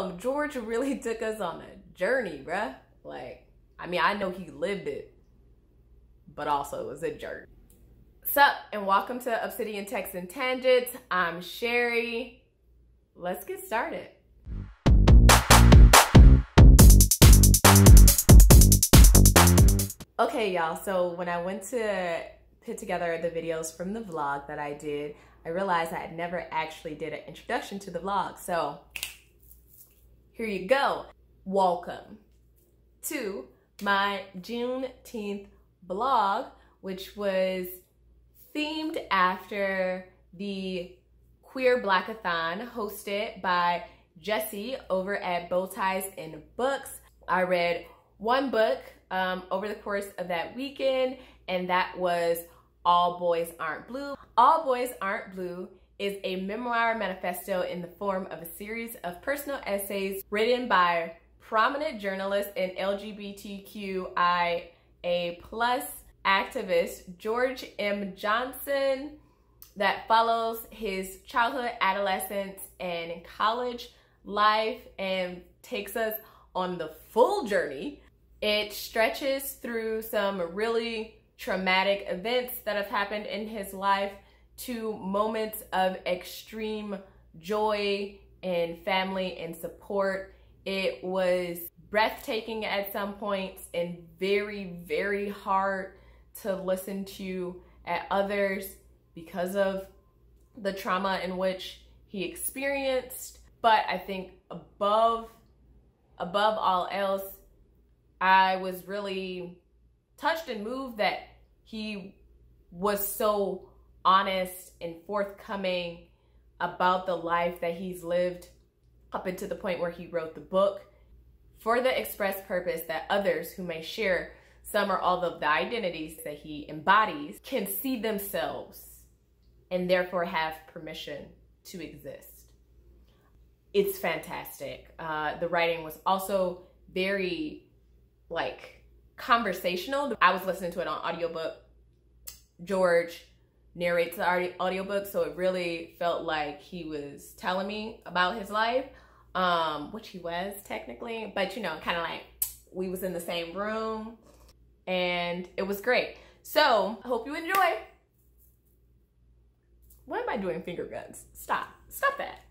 George really took us on a journey, bruh. Like, I mean, I know he lived it, but also it was a journey. Sup, and welcome to Obsidian Texts and Tangents. I'm Sherry. Let's get started. Okay, y'all, so when I went to put together the videos from the vlog that I did, I realized I had never actually did an introduction to the vlog. So here you go. Welcome to my Juneteenth vlog, which was themed after the Queer Blackathon hosted by Jesse over at Bow Ties and Books. I read one book over the course of that weekend, and that was All Boys Aren't Blue. All Boys Aren't Blue is a memoir-manifesto in the form of a series of personal essays written by prominent journalist and LGBTQIA+ activist George M. Johnson that follows his childhood, adolescence, and college life and takes us on the full journey. It stretches through some really traumatic events that have happened in his life to moments of extreme joy and family and support. It was breathtaking at some points and very, very hard to listen to at others because of the trauma in which he experienced. But I think above all else, I was really touched and moved that he was so honest and forthcoming about the life that he's lived up until the point where he wrote the book, for the express purpose that others who may share some or all of the identities that he embodies can see themselves and therefore have permission to exist. It's fantastic. The writing was also very conversational. I was listening to it on audiobook. George narrates the audiobook, so it really felt like he was telling me about his life, which he was technically, but you know, kind of like we was in the same room, and it was great. So I hope you enjoy. Why am I doing finger guns? Stop that.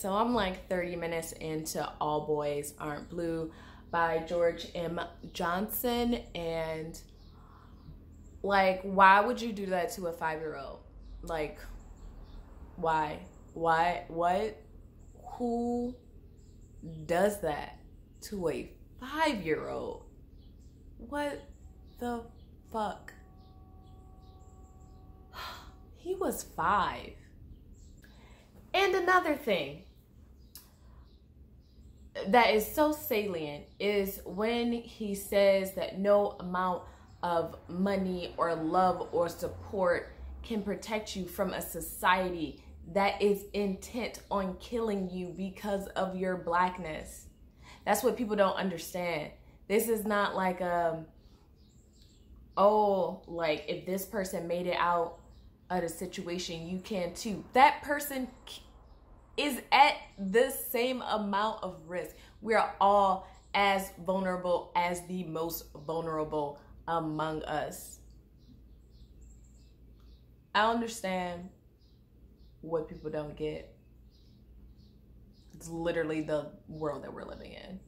So I'm like 30 minutes into All Boys Aren't Blue by George M. Johnson, and like, why would you do that to a 5-year-old? Like, why? What? Who does that to a 5-year-old? What the fuck? He was 5. And another thing that is so salient is when he says that no amount of money or love or support can protect you from a society that is intent on killing you because of your blackness. That's what people don't understand. This is not like like if this person made it out of the situation, you can too. That person is at the same amount of risk. We are all as vulnerable as the most vulnerable among us. I understand what people don't get. It's literally the world that we're living in.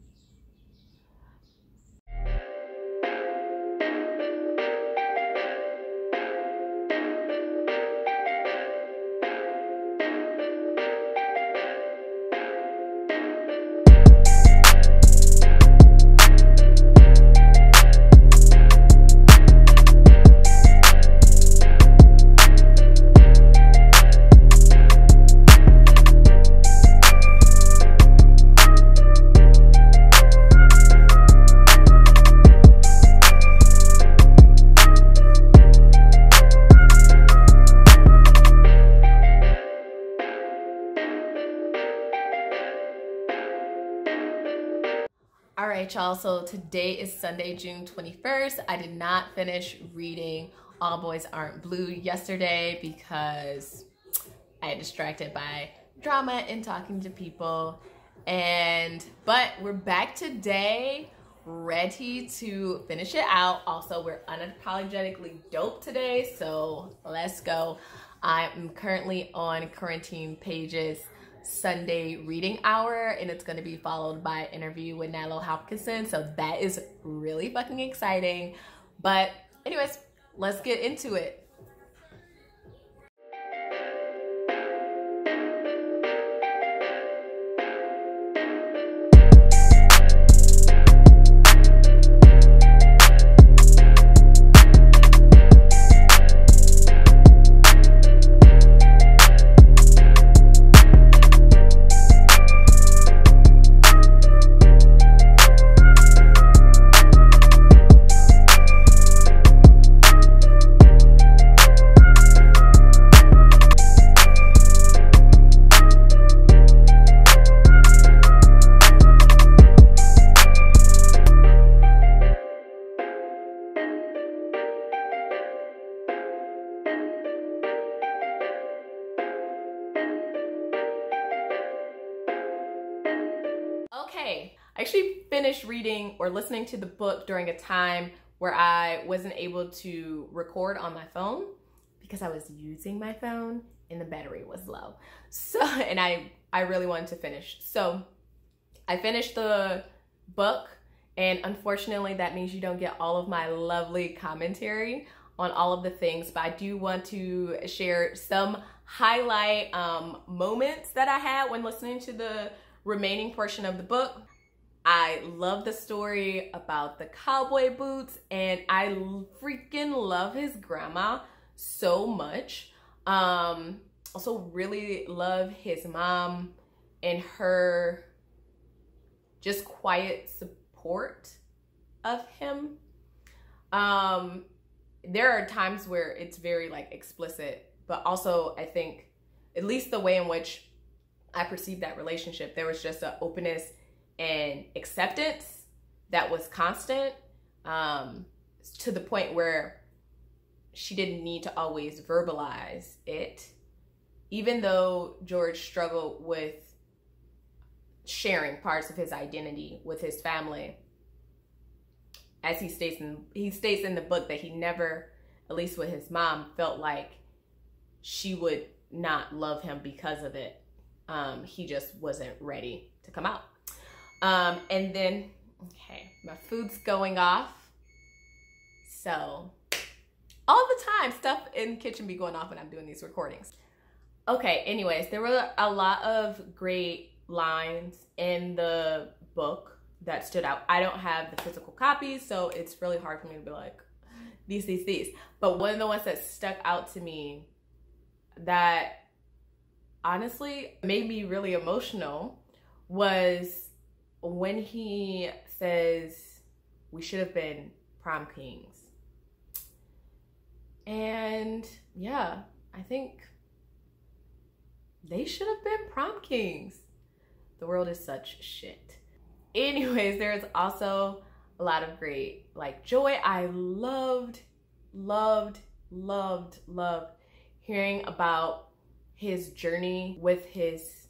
right, y'all, so today is Sunday, June 21st. I did not finish reading All Boys Aren't Blue yesterday because I got distracted by drama and talking to people. But we're back today, ready to finish it out. Also, we're unapologetically dope today, so let's go. I'm currently on Quarantine Page's Sunday reading hour, and it's going to be followed by an interview with Nalo Hopkinson, so that is really fucking exciting. But anyways, let's get into it. Okay, I actually finished reading or listening to the book during a time where I wasn't able to record on my phone because I was using my phone and the battery was low. So, and I really wanted to finish. So I finished the book, and unfortunately that means you don't get all of my lovely commentary on all of the things, but I do want to share some highlight moments that I had when listening to the remaining portion of the book. I love the story about the cowboy boots, and I freaking love his grandma so much. Also really love his mom and her just quiet support of him. There are times where it's very like explicit, but also I think at least the way in which I perceived that relationship, there was just an openness and acceptance that was constant, to the point where she didn't need to always verbalize it, even though George struggled with sharing parts of his identity with his family. As he states in the book that he never, at least with his mom, felt like she would not love him because of it. He just wasn't ready to come out. And then, okay, my food's going off. So all the time, stuff in the kitchen be going off when I'm doing these recordings. Okay, anyways, there were a lot of great lines in the book that stood out. I don't have the physical copies, so it's really hard for me to be like, these. But one of the ones that stuck out to me that honestly made me really emotional was when he says, "We should have been prom kings." And yeah, I think they should have been prom kings. The world is such shit. Anyways, there's also a lot of great like joy. I loved hearing about his journey with his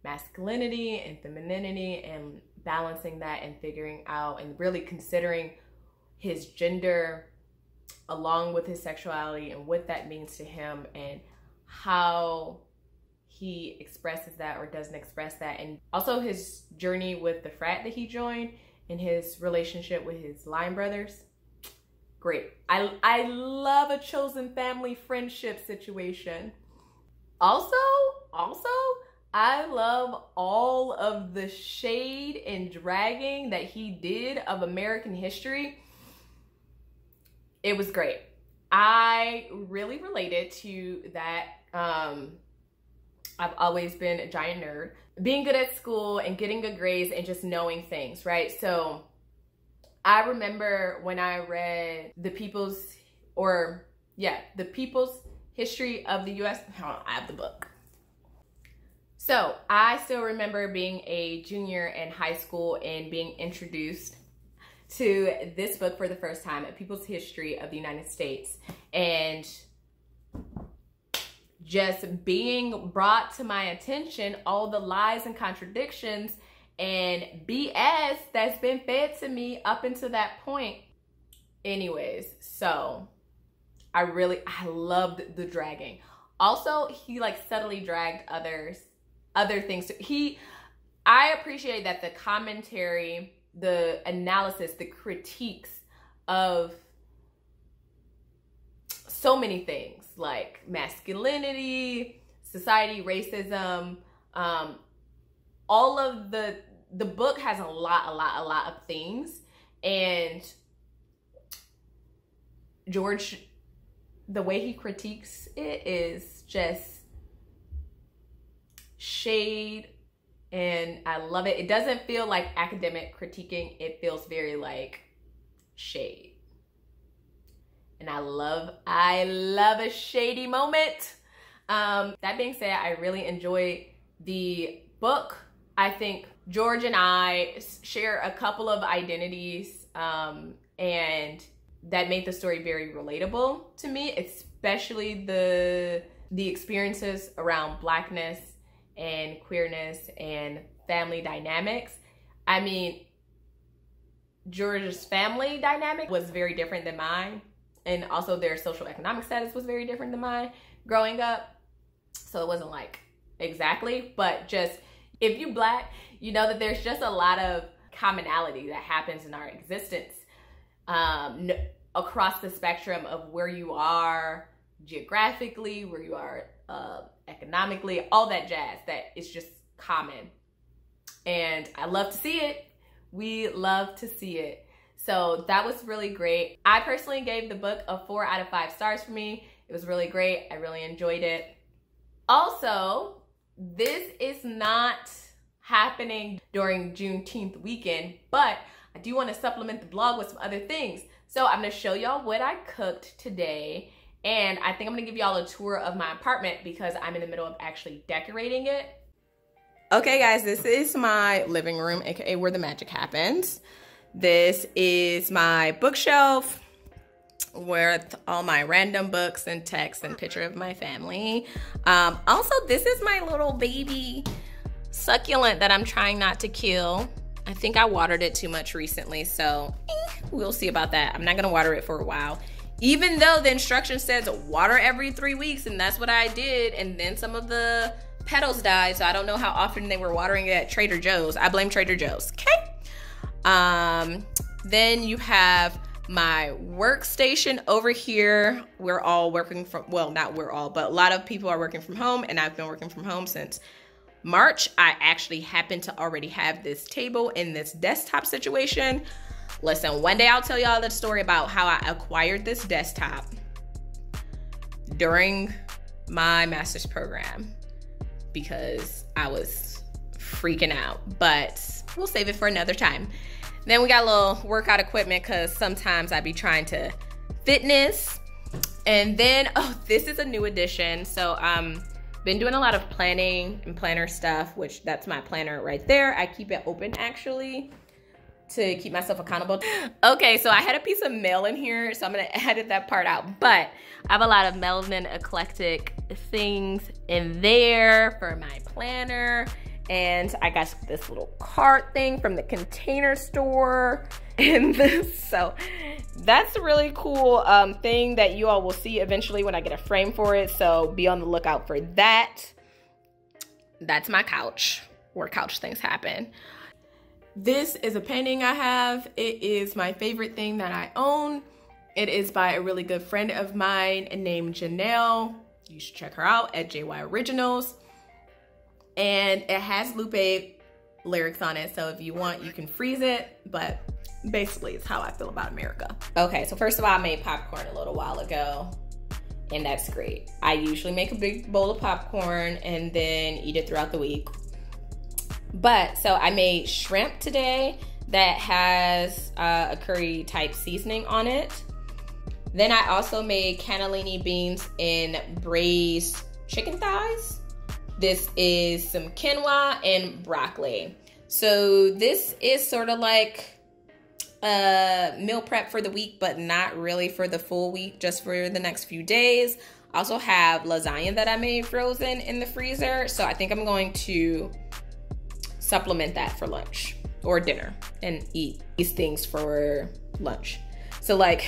masculinity and femininity and balancing that and figuring out and really considering his gender along with his sexuality and what that means to him and how he expresses that or doesn't express that, and also his journey with the frat that he joined and his relationship with his line brothers. Great. I love a chosen family friendship situation. Also, I love all of the shade and dragging that he did of American history. It was great. I really related to that. I've always been a giant nerd. Being good at school and getting good grades and just knowing things, right? So I remember when I read the People's History of the U.S. Hold on, I have the book. So I still remember being a junior in high school and being introduced to this book for the first time, A People's History of the United States, and just being brought to my attention all the lies and contradictions and BS that's been fed to me up until that point. Anyways, so I loved the dragging. Also, he like subtly dragged other things. I appreciate that the commentary, the analysis, the critiques of so many things like masculinity, society, racism, all of the book has a lot of things, and George, the way he critiques it is just shade, and I love it. It doesn't feel like academic critiquing. It feels very like shade. And I love a shady moment. That being said, I really enjoyed the book. I think George and I share a couple of identities, and that made the story very relatable to me, especially the experiences around Blackness and queerness and family dynamics. I mean, George's family dynamic was very different than mine, and also their social economic status was very different than mine growing up. So it wasn't like exactly, but just if you Black, you know that there's just a lot of commonality that happens in our existence across the spectrum of where you are geographically, where you are economically, all that jazz that is just common. And I love to see it. We love to see it. So that was really great. I personally gave the book a 4 out of 5 stars for me. It was really great. I really enjoyed it. Also, this is not happening during Juneteenth weekend, but I do want to supplement the blog with some other things. So I'm going to show y'all what I cooked today. And I think I'm going to give y'all a tour of my apartment because I'm in the middle of actually decorating it. Okay, guys, this is my living room, aka where the magic happens. This is my bookshelf with all my random books and texts and picture of my family. Also, this is my little baby succulent that I'm trying not to kill. I think I watered it too much recently, so we'll see about that. I'm not gonna water it for a while, even though the instruction says water every 3 weeks, and that's what I did, and then some of the petals died, so I don't know how often they were watering it at Trader Joe's. I blame Trader Joe's, okay? Then you have my workstation over here. We're all working from, well, not we're all, but a lot of people are working from home, and I've been working from home since March. I actually happen to already have this table in this desktop situation. Listen, one day I'll tell y'all the story about how I acquired this desktop during my master's program because I was freaking out, but we'll save it for another time. Then we got a little workout equipment because sometimes I be trying to fitness. And then, oh, this is a new addition. So been doing a lot of planning and planner stuff, which that's my planner right there. I keep it open actually to keep myself accountable. Okay, so I had a piece of mail in here, so I'm gonna edit that part out. But I have a lot of melanin eclectic things in there for my planner. And I got this little cart thing from the Container Store. And this, so that's a really cool thing that you all will see eventually when I get a frame for it. So be on the lookout for that. That's my couch, where couch things happen. This is a painting I have. It is my favorite thing that I own. It is by a really good friend of mine named Janelle. You should check her out at JY Originals. And it has Lupe lyrics on it, so if you want, you can freeze it, but basically it's how I feel about America. Okay, so first of all, I made popcorn a little while ago, and that's great. I usually make a big bowl of popcorn and then eat it throughout the week. But, so I made shrimp today that has a curry type seasoning on it. Then I also made cannellini beans in braised chicken thighs. This is some quinoa and broccoli. So this is sort of like meal prep for the week, but not really for the full week, just for the next few days. I also have lasagna that I made frozen in the freezer. So I think I'm going to supplement that for lunch or dinner and eat these things for lunch. So like,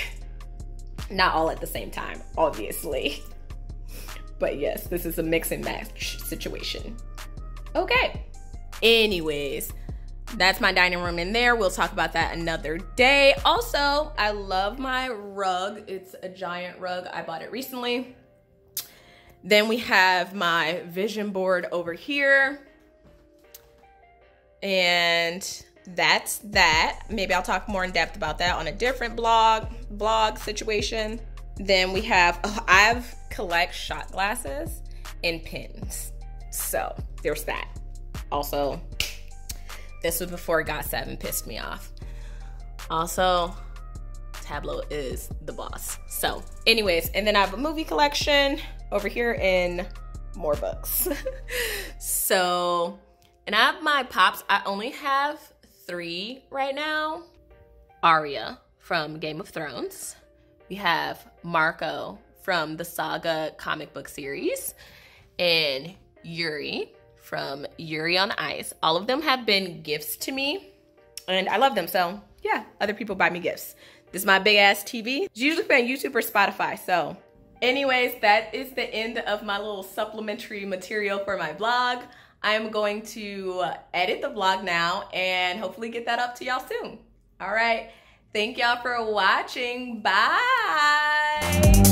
not all at the same time, obviously. But yes, this is a mix and match situation. Okay. Anyways, that's my dining room in there. We'll talk about that another day. Also, I love my rug. It's a giant rug. I bought it recently. Then we have my vision board over here. And that's that. Maybe I'll talk more in depth about that on a different blog situation. Then we have, I've collect shot glasses and pins. So there's that. Also, this was before GOT7 pissed me off. Also, Tableau is the boss. So anyways, and then I have a movie collection over here and more books. So, and I have my pops. I only have 3 right now. Arya from Game of Thrones. We have Marco from the Saga comic book series. And Yuri from Yuri on Ice. All of them have been gifts to me. And I love them. So yeah, other people buy me gifts. This is my big ass TV. It's usually playing YouTube or Spotify. So anyways, that is the end of my little supplementary material for my blog. I am going to edit the vlog now and hopefully get that up to y'all soon. All right. Thank y'all for watching. Bye.